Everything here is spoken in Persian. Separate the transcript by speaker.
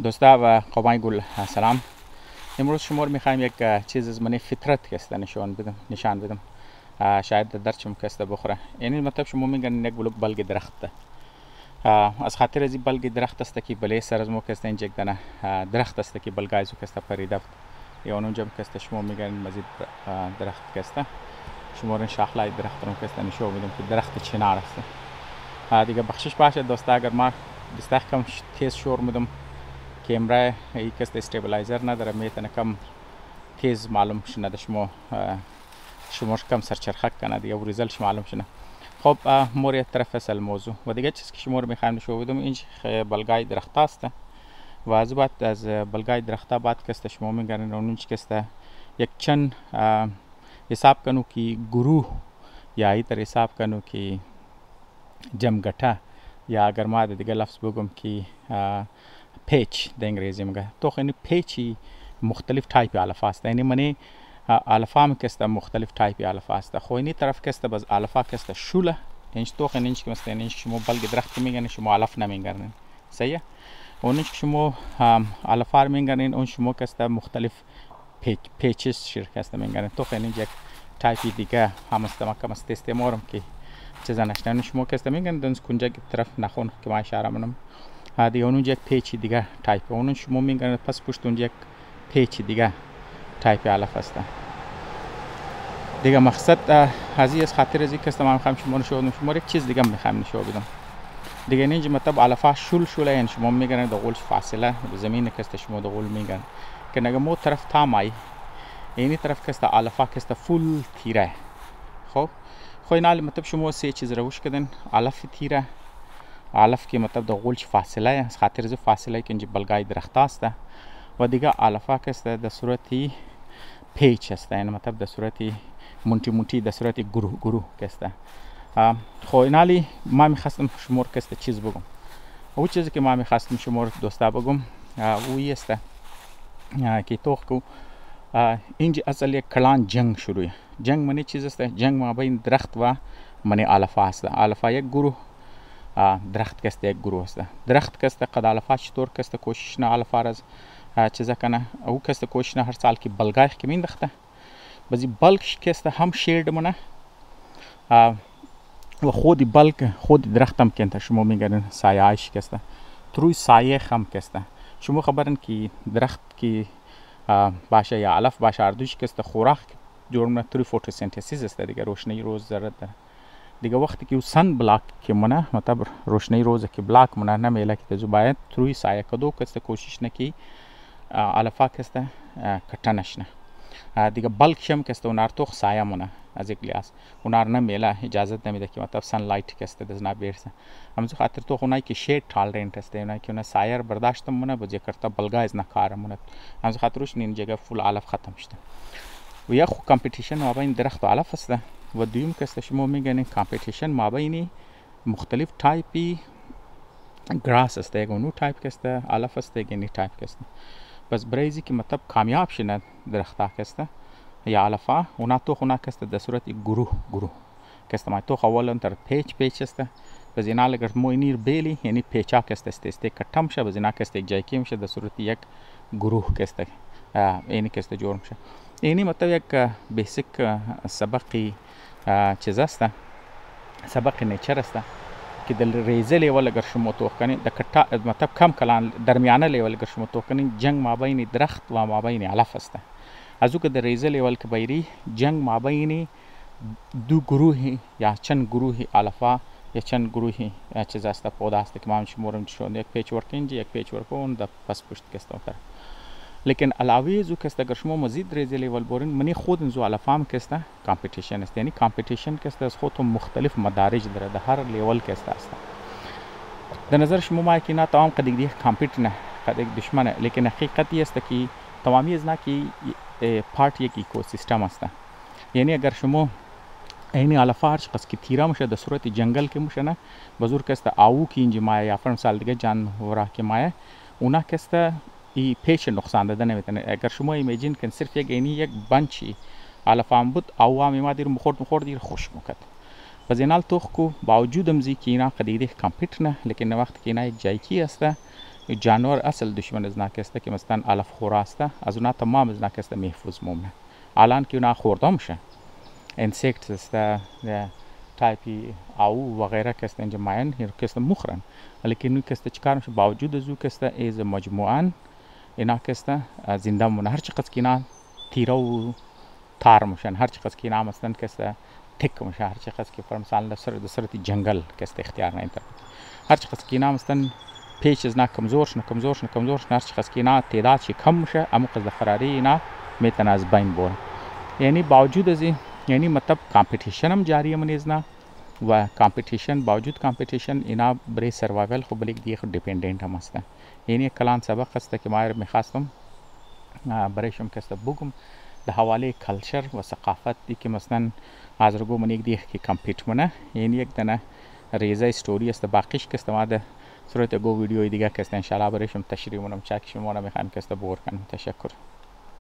Speaker 1: دوستا و قومای گل سلام. امروز شما رو میخوایم یک چیز از من فطرت کسته نشان بدم. شاید درچم کسته بخوره. یعنی مطلب شما میگن یک بلوک بلگ درخته. از خاطر از این بلگ درخت است که بله سر از مو کسته اینجا یک دانه درخت است که بلگایزو کسته پریده. یا اونجا کسته شما میگن مزید درخت کسته. شما رو شاخلای درخت رو کسته نشون میدم که درخت چنار است. دیگه بخشش باشه دوستا اگر ما دستخم تیز شور میدم کیمرا یک است استیبلایزر نداره میتونه کم تیز معلوم شنه شما کم سرچرخک کنه دیگه و ریزلتش معلوم شنه. خب موری طرف اصل موضوع و دیگه چیزی که شما رو میخوایم نشون بدم اینج بلگای درخت است و از بعد از بلگای درخت بعد که شما میگن اونج که یک چند حساب کنو که گروه یا ای تر حساب کنو که جمگټه یا اگر ما دیگه لفظ بگم که پیچ د انگریزی میگه تو خیلی پیچی مختلف تایپ الفا است. یعنی منی الفا هم کسته مختلف تایپ الفا است. خو اینی طرف کسته باز الفا کسته شوله اینش تو خیلی اینش که مثلا اینش شما بلگ درخت میگن شما الف نمیگن صحیح. اونش شما الفا میگن اون شما کسته مختلف پیچز شرکت میگن تو خیلی یک تایپی دیگه هم است ما کم است استعمارم که چیزا نشنن شما کسته میگن دنس کنجا طرف نخون که ما اشاره منم دیگه اونجا یک پیچ دیگه تایپ اون شما میگن پس پشت اونجا یک پیچ دیگه تایپ الف است. دیگه مقصد از این خاطر از این که ما میخوایم شما نشون شما یک چیز دیگه میخوایم نشون بدم دیگه اینجا مطلب الفا شوله یعنی شما میگن دقول فاصله زمین که شما دقول میگن که نگه مو طرف تامای اینی طرف که الفا که فول تیره. خب اینال مطلب شما سه چیز روش کردن الف تیره الف که مطلب د غولچ فاصله از خاطر از فاصله که اینجا بلگای درخت است و دیگه الفا که است در صورتی پیچ است یعنی مطلب در صورتی مونتی در صورتی گروه که است. خب اینالی ما میخواستم شما که است چیز بگم او چیزی که ما میخواستم شما دوستا بگم او است که توخ کو اینجا اصل یک کلان جنگ شروعه. جنگ منی چیز است جنگ ما بین درخت و منی الفا است. الفا یک گروه درخت کسته یک گروه است. درخت کسته قد الفا چطور کسته کوشش نه الفا از چیزا کنه او کسته کوشش نه هر سال که بلگای که میندخته بازی بلک کسته هم شیرد منه و خود بلک خود درخت هم کنه شما میگن سایه‌اش کسته تروی سایه هم کسته شما خبرن که درخت که باشه یا الف باشه اردوش کسته خوراک جورم تروی فوتوسنتزیس است دیگه روشنی روز ضرورت داره دیگه وقتی که سن بلاک که منه مطلب روشنی روز که بلاک منه نمیله که تو باید تروی سایه کدو کسته کوشش نکی الفا کسته کټنش نه دیگه بلک شم کسته اونار توخ سایه منه از یک لیاس اونار نمیله اجازه نمیده که مطلب سن لایت کسته دزنا بیرسه همزو خاطر تو اونای که شید تالرنت است اونای که اون سایه برداشت منه بجه کرتا بلگایز نکاره منه همزو خاطرش نین جگه فول الف ختم شده و یا خو کمپیتیشن ما بین درخت و الف است و دویم که شما میگن کمپیتیشن ما بین مختلف تایپی گراس است یک نو تایپ کسته الف است یک نی تایپ کسته بس برایزی که مطلب کامیاب شنه درخت کسته یا الفا اونا تو خونه کسته در صورت گروه کسته ما تو اولا تر پیچ است بس اینا لگر مو نیر بیلی یعنی پیچا کسته است کټم شه بس اینا کسته یک جای کې میشه در صورت یک گروه کسته اینی کسته جوړ میشه. اینی مطلب یک بیسیک سبقی چیز است سبق نیچر است که در ریزه لیول اگر شما توخ کنید در کتا مطلب کم کلان درمیانه لیول اگر شما توخ کنید جنگ ما بین درخت و ما بین علف است. از او که در ریزه لیول که بیری جنگ ما بین دو گروه یا چند گروه علفا یا چند گروه چیز است پودا است که ما شما رو نشون یک پیچ ورک اینجا یک پیچ ورک اون در پس پشت کسته اونتر لیکن علاوه زو کسته اگر شما مزید ریزه لیول بورین منی خود زو الفام کسته کامپیتیشن است یعنی کامپیتیشن کسته از خودتون مختلف مدارج داره در هر لیول کسته است. در نظر شما ما که نه تمام قد دیگه کامپیت نه قد دشمنه لیکن حقیقتی است که تمامی از نه که پارت یک ایکوسیستم است. یعنی اگر شما اینی الفا هرچ قص که تیرا میشه در صورت جنگل که میشه نه بزرگ کسته آو که اینجا مایه یا فرم سال دیگه جانورا که مایه اونا کسته ای پیش نقصان داده نمیتونه. اگر شما ایمیجین کن صرف یک بنچی الفام بود او ما دیر مخورد دیر خوش میکرد پس اینال توخ کو باوجود امزی که اینا قدیده کامپیت نه لیکن وقت که اینا یک جای کی است جانور اصل دشمن از ناک است که مثلا علف خور است از اونها تمام از ناک است محفوظ مومنه الان که اونها خورده میشه انسکت است تایپی او و غیره که است اینجا ماین هر که است مخرن ولی نو که است چیکار میشه باوجود از او که است از مجموعاً اینا که است زنده مونه هر چقدر که اینا تیره و تار میشن هر چقدر که اینا مثلا که است تک میشه هر چقدر که مثلا در صورت جنگل که است اختیار نه هر چقدر که اینا مثلا پیش از نه کمزور شن هر چقدر که اینا تعدادش کم میشه اما قصد فراری اینا میتونه از بین بره یعنی باوجود از این یعنی مطلب کامپیتیشن هم جاری منیز نه و کامپیتیشن باوجود کامپیتیشن اینا برای سروایول خب لیک دیگه خود دیپندنت هم هستن یعنی کلان سبق است که ما میخواستم برایشم که است بگم در حواله کلچر و ثقافت دی که مثلا از رگو من یک دیگه که کامپیت منه یعنی یک دنه ریزه استوری است باقیش که است ما در صورت گو ویدیوی دیگه که است انشالله برایشم تشریح منم چک شما رو میخوایم که است بور کنم تشکر